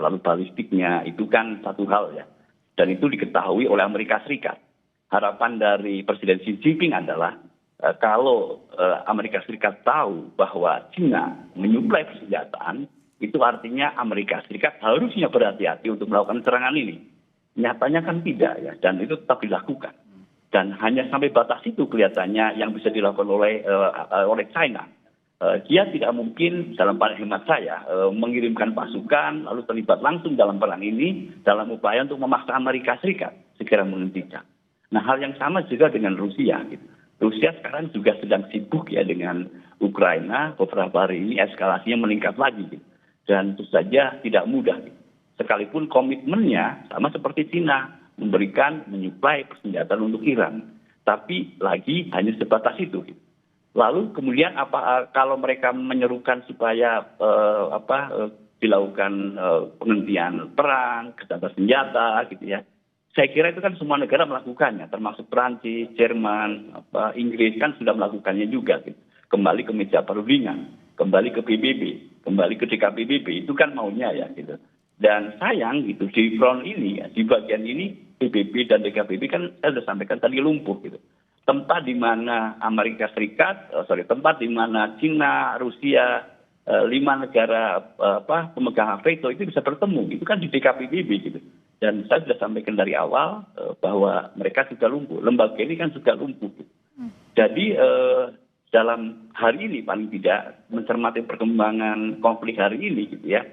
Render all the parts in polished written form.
lalu balistiknya, itu kan satu hal ya. Dan itu diketahui oleh Amerika Serikat. Harapan dari Presiden Xi Jinping adalah kalau Amerika Serikat tahu bahwa China menyuplai persenjataan, itu artinya Amerika Serikat harusnya berhati-hati untuk melakukan serangan ini. Nyatanya kan tidak ya, dan itu tetap dilakukan. Dan hanya sampai batas itu kelihatannya yang bisa dilakukan oleh China. Dia tidak mungkin dalam hemat saya mengirimkan pasukan lalu terlibat langsung dalam perang ini dalam upaya untuk memaksa Amerika Serikat segera menghentikan. Nah, hal yang sama juga dengan Rusia. Gitu. Rusia sekarang juga sedang sibuk ya dengan Ukraina. Beberapa hari ini eskalasinya meningkat lagi. Gitu. Dan tentu saja tidak mudah. Gitu. Sekalipun komitmennya sama seperti China, menyuplai persenjataan untuk Iran. Tapi lagi hanya sebatas itu. Gitu. Lalu kemudian kalau mereka menyerukan supaya dilakukan penghentian perang, gencatan senjata gitu ya. Saya kira itu kan semua negara melakukannya, termasuk Perancis, Jerman, Inggris kan sudah melakukannya juga. Gitu. Kembali ke meja perundingan, kembali ke PBB, kembali ke DKPBB, itu kan maunya ya gitu. Dan sayang gitu di front ini, ya, di bagian ini PBB dan DKPBB kan saya sudah sampaikan tadi lumpuh gitu. Tempat di mana tempat di mana China, Rusia, 5 negara pemegang hak veto itu bisa bertemu, itu kan di DKPBB gitu. Dan saya sudah sampaikan dari awal bahwa mereka sudah lumpuh, lembaga ini kan sudah lumpuh. Gitu. Jadi dalam hari ini paling tidak mencermati perkembangan konflik hari ini gitu ya,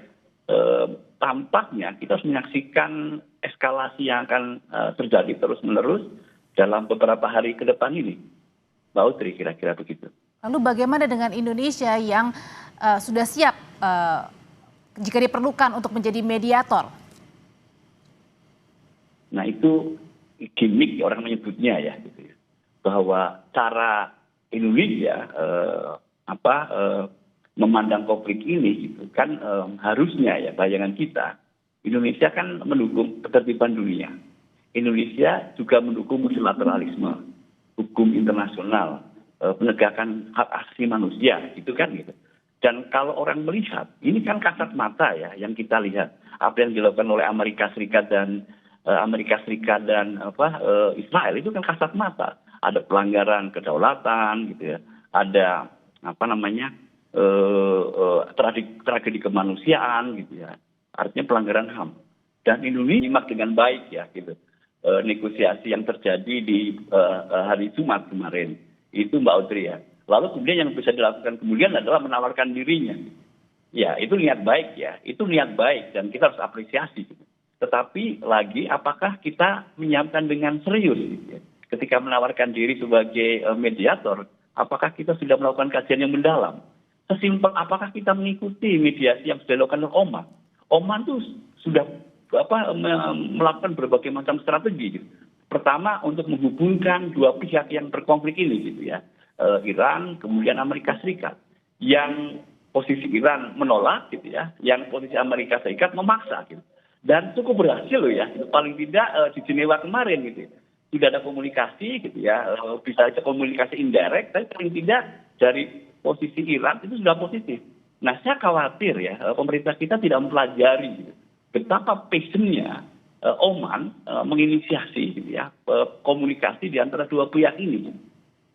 tampaknya kita harus menyaksikan eskalasi yang akan terjadi terus-menerus dalam beberapa hari ke depan ini. Mbak Audrey, kira-kira begitu. Lalu bagaimana dengan Indonesia yang sudah siap jika diperlukan untuk menjadi mediator? Nah itu gimmick orang menyebutnya ya, gitu ya. Bahwa cara Indonesia memandang konflik ini gitu kan harusnya ya bayangan kita, Indonesia kan mendukung ketertiban dunia. Indonesia juga mendukung multilateralisme, hukum internasional, penegakan hak asasi manusia, gitu kan gitu. Dan kalau orang melihat, ini kan kasat mata ya yang kita lihat apa yang dilakukan oleh Amerika Serikat dan Israel itu kan kasat mata. Ada pelanggaran kedaulatan, gitu ya. Ada tragedi kemanusiaan, gitu ya. Artinya pelanggaran HAM. Dan Indonesia nyimak dengan baik ya, gitu. Negosiasi yang terjadi di hari Jumat kemarin itu Mbak Audrey ya. Lalu kemudian yang bisa dilakukan kemudian adalah menawarkan dirinya. Ya itu niat baik ya, itu niat baik dan kita harus apresiasi. Tetapi lagi apakah kita menyiapkan dengan serius? Gitu, ya? Ketika menawarkan diri sebagai mediator, apakah kita sudah melakukan kajian yang mendalam? Sesimpel apakah kita mengikuti mediasi yang sudah dilakukan oleh Oman? Oman itu sudah melakukan berbagai macam strategi gitu. Pertama untuk menghubungkan dua pihak yang berkonflik ini gitu ya. Iran kemudian Amerika Serikat. Yang posisi Iran menolak gitu ya, yang posisi Amerika Serikat memaksa gitu. Dan cukup berhasil loh ya. Paling tidak di Jenewa kemarin gitu. Sudah ada komunikasi gitu ya. Bisa aja komunikasi indirect tapi paling tidak dari posisi Iran itu sudah positif. Nah, saya khawatir ya pemerintah kita tidak mempelajari gitu. Betapa passionnya Oman menginisiasi gitu ya, komunikasi di antara dua pihak ini.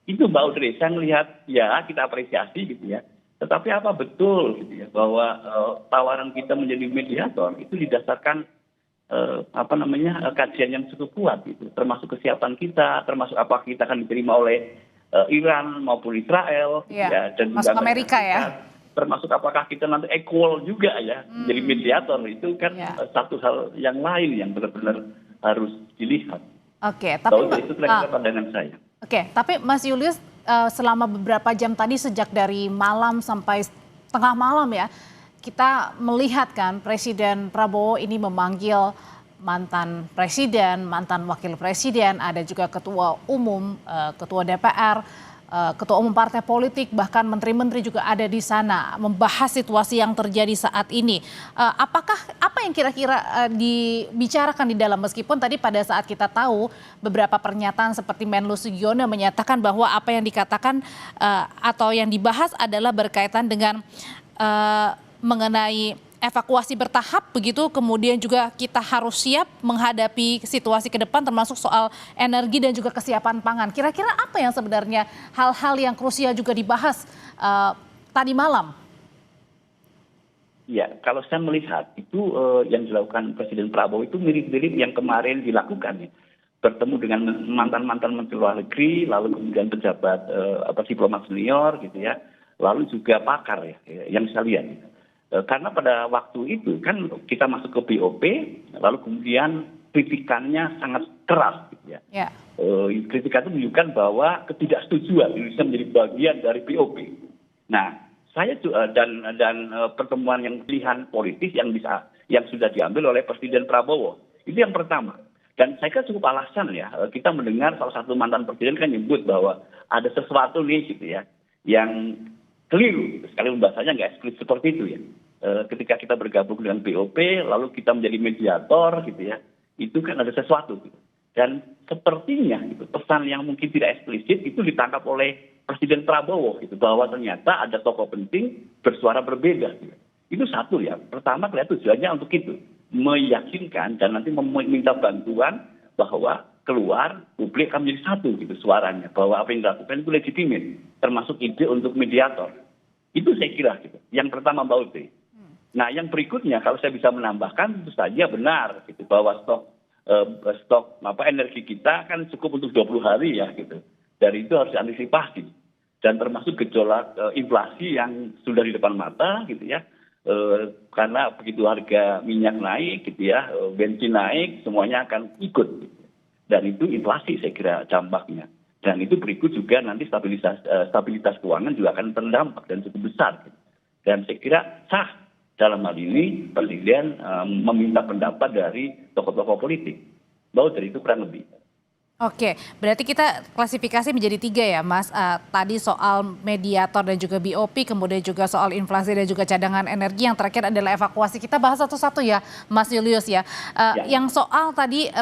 Itu Mbak Audrey, saya melihat ya kita apresiasi gitu ya. Tetapi apa betul gitu ya bahwa tawaran kita menjadi mediator itu didasarkan kajian yang cukup kuat gitu, termasuk kesiapan kita, termasuk apa kita akan diterima oleh Iran maupun Israel ya, dan juga Amerika ya. Termasuk apakah kita nanti equal juga ya jadi mediator, itu kan satu hal yang lain yang benar-benar harus dilihat. Oke, tapi itu kira-kira pandangan saya. Oke, tapi Mas Julius selama beberapa jam tadi sejak dari malam sampai tengah malam ya, kita melihat kan Presiden Prabowo ini memanggil mantan presiden, mantan wakil presiden, ada juga ketua umum, ketua DPR, ketua umum partai politik, bahkan menteri-menteri juga ada di sana membahas situasi yang terjadi saat ini. Apa yang kira-kira dibicarakan di dalam, meskipun tadi pada saat kita tahu beberapa pernyataan seperti Menlu Sugiono menyatakan bahwa apa yang dikatakan atau yang dibahas adalah berkaitan dengan mengenai evakuasi bertahap begitu, kemudian juga kita harus siap menghadapi situasi ke depan termasuk soal energi dan juga kesiapan pangan. Kira-kira apa yang sebenarnya hal-hal yang krusial juga dibahas tadi malam? Ya, kalau saya melihat itu yang dilakukan Presiden Prabowo itu mirip-mirip yang kemarin dilakukan ya. Bertemu dengan mantan-mantan Menteri Luar Negeri, lalu kemudian pejabat diplomat senior gitu ya, lalu juga pakar ya, yang saya lihat. Karena pada waktu itu kan kita masuk ke BOP, lalu kemudian kritikannya sangat keras gitu ya. Ya. Kritikan itu menunjukkan bahwa ketidaksetujuan Indonesia menjadi bagian dari BOP. Nah, saya dan pertemuan yang pilihan politis yang sudah diambil oleh Presiden Prabowo itu yang pertama. Dan saya kira cukup alasan ya, kita mendengar salah satu mantan presiden kan nyebut bahwa ada sesuatu nih gitu ya yang keliru, sekalipun bahasanya nggak eksplisit seperti itu ya. Ketika kita bergabung dengan BOP lalu kita menjadi mediator gitu ya, itu kan ada sesuatu gitu. Dan sepertinya gitu, pesan yang mungkin tidak eksplisit itu ditangkap oleh Presiden Prabowo gitu, bahwa ternyata ada tokoh penting bersuara berbeda gitu. Itu satu ya, pertama kelihatan tujuannya untuk itu, meyakinkan dan nanti meminta bantuan bahwa keluar publik akan menjadi satu gitu suaranya, bahwa apa yang dilakukan itu legitimit, termasuk ide untuk mediator. Itu saya kira gitu. Yang pertama Mbak Ulti. Nah yang berikutnya kalau saya bisa menambahkan tentu saja benar gitu, bahwa stok energi kita kan cukup untuk 20 hari ya gitu. Dari itu harus diantisipasi dan termasuk gejolak inflasi yang sudah di depan mata gitu ya. Karena begitu harga minyak naik gitu ya, bensin naik, semuanya akan ikut. Dan itu inflasi saya kira dampaknya. Dan itu berikut juga nanti stabilitas keuangan juga akan terdampak dan cukup besar. Gitu. Dan saya kira sah dalam hal ini Presiden meminta pendapat dari tokoh-tokoh politik. Bahwa dari itu kurang lebih. Oke, berarti kita klasifikasi menjadi 3 ya Mas. Tadi soal mediator dan juga BOP, kemudian juga soal inflasi dan juga cadangan energi. Yang terakhir adalah evakuasi. Kita bahas satu-satu ya Mas Julius ya. Yang soal tadi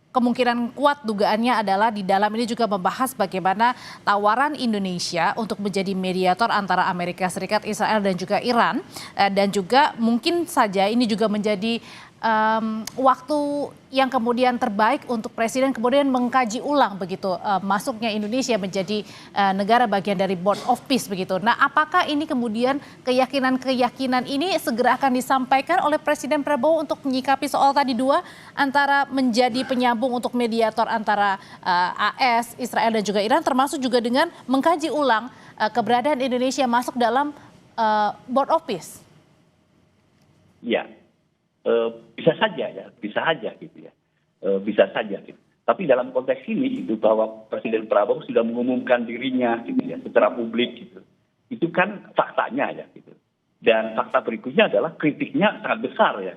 kemungkinan kuat dugaannya adalah di dalam ini juga membahas bagaimana tawaran Indonesia untuk menjadi mediator antara Amerika Serikat, Israel dan juga Iran. Dan juga mungkin saja ini juga menjadi waktu yang kemudian terbaik untuk Presiden kemudian mengkaji ulang begitu masuknya Indonesia menjadi negara bagian dari Board of Peace begitu. Nah, apakah ini kemudian keyakinan ini segera akan disampaikan oleh Presiden Prabowo untuk menyikapi soal tadi dua antara menjadi penyambung untuk mediator antara AS, Israel dan juga Iran, termasuk juga dengan mengkaji ulang keberadaan Indonesia masuk dalam Board of Peace? Ya. Bisa saja ya, bisa aja gitu ya, bisa saja gitu. Tapi dalam konteks ini itu bahwa Presiden Prabowo sudah mengumumkan dirinya gitu ya, secara publik gitu. Itu kan faktanya ya gitu. Dan fakta berikutnya adalah kritiknya sangat besar ya,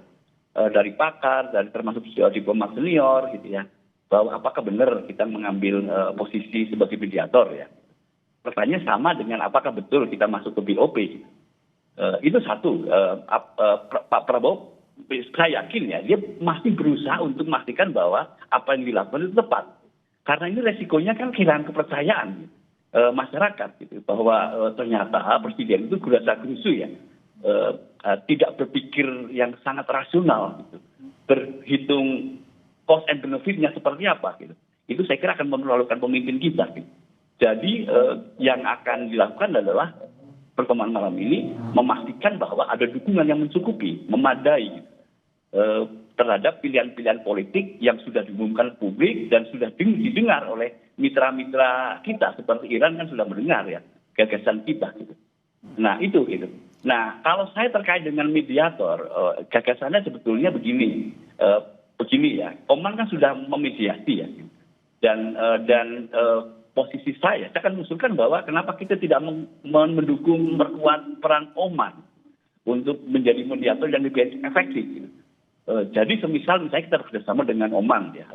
dari pakar, dari termasuk diplomat senior gitu ya, bahwa apakah benar kita mengambil posisi sebagai mediator ya. Pertanyaannya sama dengan apakah betul kita masuk ke BOP gitu. Itu satu, Pak Prabowo saya yakin ya, dia masih berusaha untuk memastikan bahwa apa yang dilakukan itu tepat. Karena ini resikonya kan kehilangan kepercayaan masyarakat gitu, bahwa ternyata Presiden itu gerasa-gerusu ya, tidak berpikir yang sangat rasional gitu, berhitung cost and benefitnya seperti apa gitu. Itu saya kira akan memperlakukan pemimpin kita gitu. Jadi yang akan dilakukan adalah pertemuan malam ini memastikan bahwa ada dukungan yang mencukupi, memadai terhadap pilihan-pilihan politik yang sudah diumumkan publik dan sudah didengar oleh mitra-mitra kita seperti Iran kan sudah mendengar ya gagasan kita gitu. Nah itu gitu. Nah kalau saya terkait dengan mediator, gagasannya sebetulnya begini ya. Oman kan sudah memediasi ya, dan posisi saya akan mengusulkan bahwa kenapa kita tidak mendukung memperkuat peran Oman untuk menjadi mediator yang lebih efektif. Gitu. Jadi misalnya kita bekerjasama dengan Oman ya,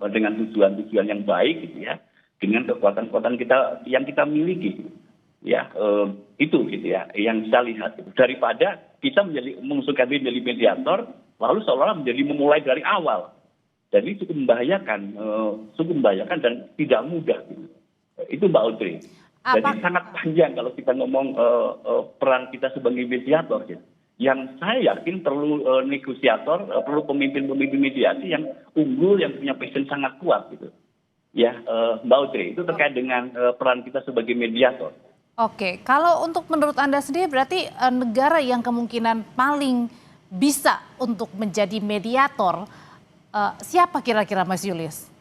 dengan tujuan-tujuan yang baik gitu ya, dengan kekuatan-kekuatan kita yang kita miliki, ya itu gitu ya, yang saya lihat. Gitu. Daripada kita mengusulkan diri menjadi mediator, lalu seolah-olah memulai dari awal. Jadi cukup membahayakan dan tidak mudah. Gitu. Itu Mbak Audrey. Jadi sangat panjang kalau kita ngomong peran kita sebagai mediator. Gitu. Yang saya yakin perlu negosiator, perlu pemimpin-pemimpin mediasi yang unggul, yang punya passion sangat kuat gitu. Ya, Mbak Audrey, itu terkait dengan peran kita sebagai mediator. Oke, kalau untuk menurut Anda sendiri berarti negara yang kemungkinan paling bisa untuk menjadi mediator, siapa kira-kira Mas Julius?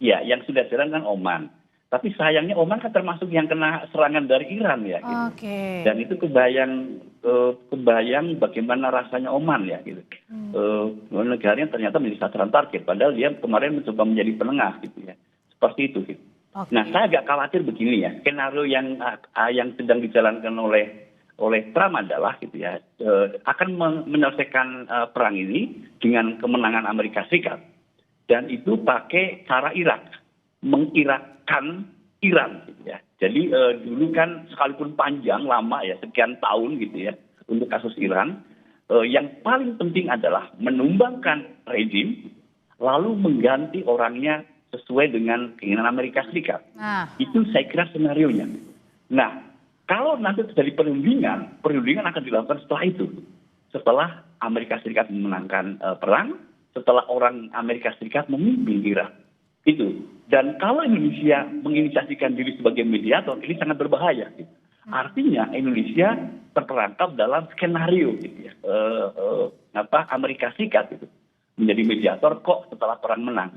Ya, yang sudah jalan kan Oman. Tapi sayangnya Oman kan termasuk yang kena serangan dari Iran ya. Gitu. Oke. Dan itu kebayang bagaimana rasanya Oman ya. Gitu. Negaranya ternyata menjadi sasaran target. Padahal dia kemarin mencoba menjadi penengah gitu ya. Seperti itu. Gitu. Okay. Nah, saya agak khawatir begini ya. Skenario yang sedang dijalankan oleh Trump adalah gitu ya, akan menyelesaikan perang ini dengan kemenangan Amerika Serikat. Dan itu pakai cara Irak, mengirakkan Iran gitu ya. Jadi dulu kan sekalipun panjang lama ya, sekian tahun gitu ya untuk kasus Iran, yang paling penting adalah menumbangkan rejim lalu mengganti orangnya sesuai dengan keinginan Amerika Serikat. Itu saya kira senarionya. Nah, kalau nanti terjadi perundingan akan dilakukan setelah itu. Setelah Amerika Serikat memenangkan perang, setelah orang Amerika Serikat memimpin Irak. Itu. Dan kalau Indonesia menginisiasikan diri sebagai mediator, ini sangat berbahaya. Gitu. Artinya Indonesia terperangkap dalam skenario gitu ya. Amerika Serikat gitu. Menjadi mediator kok setelah perang menang,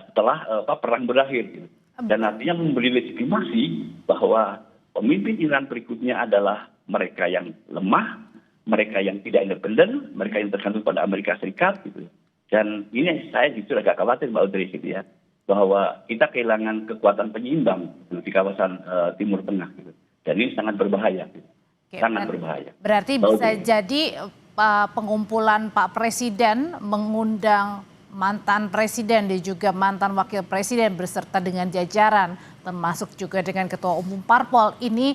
setelah perang berakhir. Gitu. Dan artinya memberi legitimasi bahwa pemimpin Iran berikutnya adalah mereka yang lemah, mereka yang tidak independen, mereka yang tergantung pada Amerika Serikat. Gitu. Dan ini saya justru agak khawatir Mbak Audrey gitu ya, bahwa kita kehilangan kekuatan penyeimbang di kawasan Timur Tengah. Gitu. Dan ini sangat berbahaya. Gitu. Sangat berbahaya. Berarti bisa jadi pengumpulan Pak Presiden mengundang mantan presiden dan juga mantan wakil presiden beserta dengan jajaran, termasuk juga dengan ketua umum parpol, ini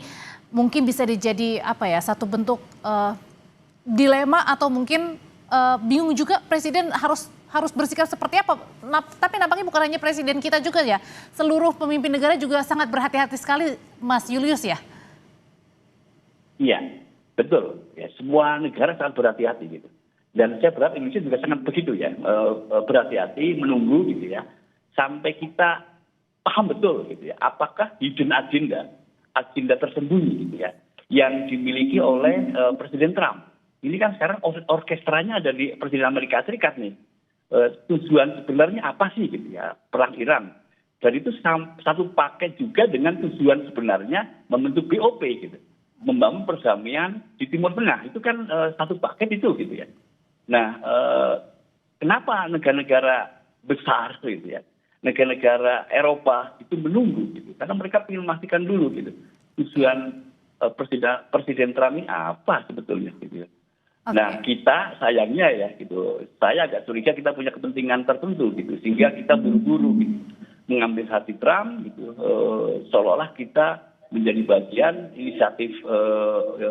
mungkin bisa dijadi satu bentuk dilema atau mungkin bingung juga presiden harus bersikap seperti apa. Tapi nampaknya bukan hanya presiden kita juga ya, seluruh pemimpin negara juga sangat berhati-hati sekali, Mas Julius ya. Iya, betul. Ya, semua negara sangat berhati-hati gitu. Dan saya berharap Indonesia juga sangat begitu ya, berhati-hati, menunggu gitu ya, sampai kita paham betul gitu ya, apakah hidden agenda tersembunyi gitu ya, yang dimiliki oleh Presiden Trump. Ini kan sekarang orkestranya ada di Presiden Amerika Serikat nih. Tujuan sebenarnya apa sih gitu ya, perang Iran. Dan itu satu paket juga dengan tujuan sebenarnya membentuk BOP gitu. Membangun perdamaian di Timur Tengah. Itu kan satu paket itu gitu ya. Nah, kenapa negara-negara besar gitu ya, negara-negara Eropa itu menunggu gitu. Karena mereka ingin memastikan dulu gitu. Tujuan Presiden Trump ini apa sebetulnya gitu ya. Okay. Nah, kita sayangnya ya gitu, saya agak curiga kita punya kepentingan tertentu gitu, sehingga kita buru-buru gitu, mengambil hati Trump gitu, seolah-olah kita menjadi bagian inisiatif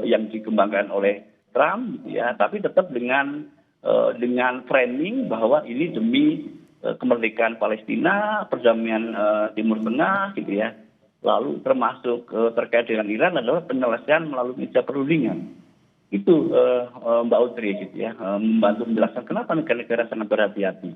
yang dikembangkan oleh Trump gitu ya, tapi tetap dengan framing bahwa ini demi kemerdekaan Palestina, perdamaian Timur Tengah gitu ya, lalu termasuk terkait dengan Iran adalah penyelesaian melalui meja perundingan. Itu Mbak Audrey gitu ya, membantu menjelaskan kenapa negara-negara sangat berhati-hati.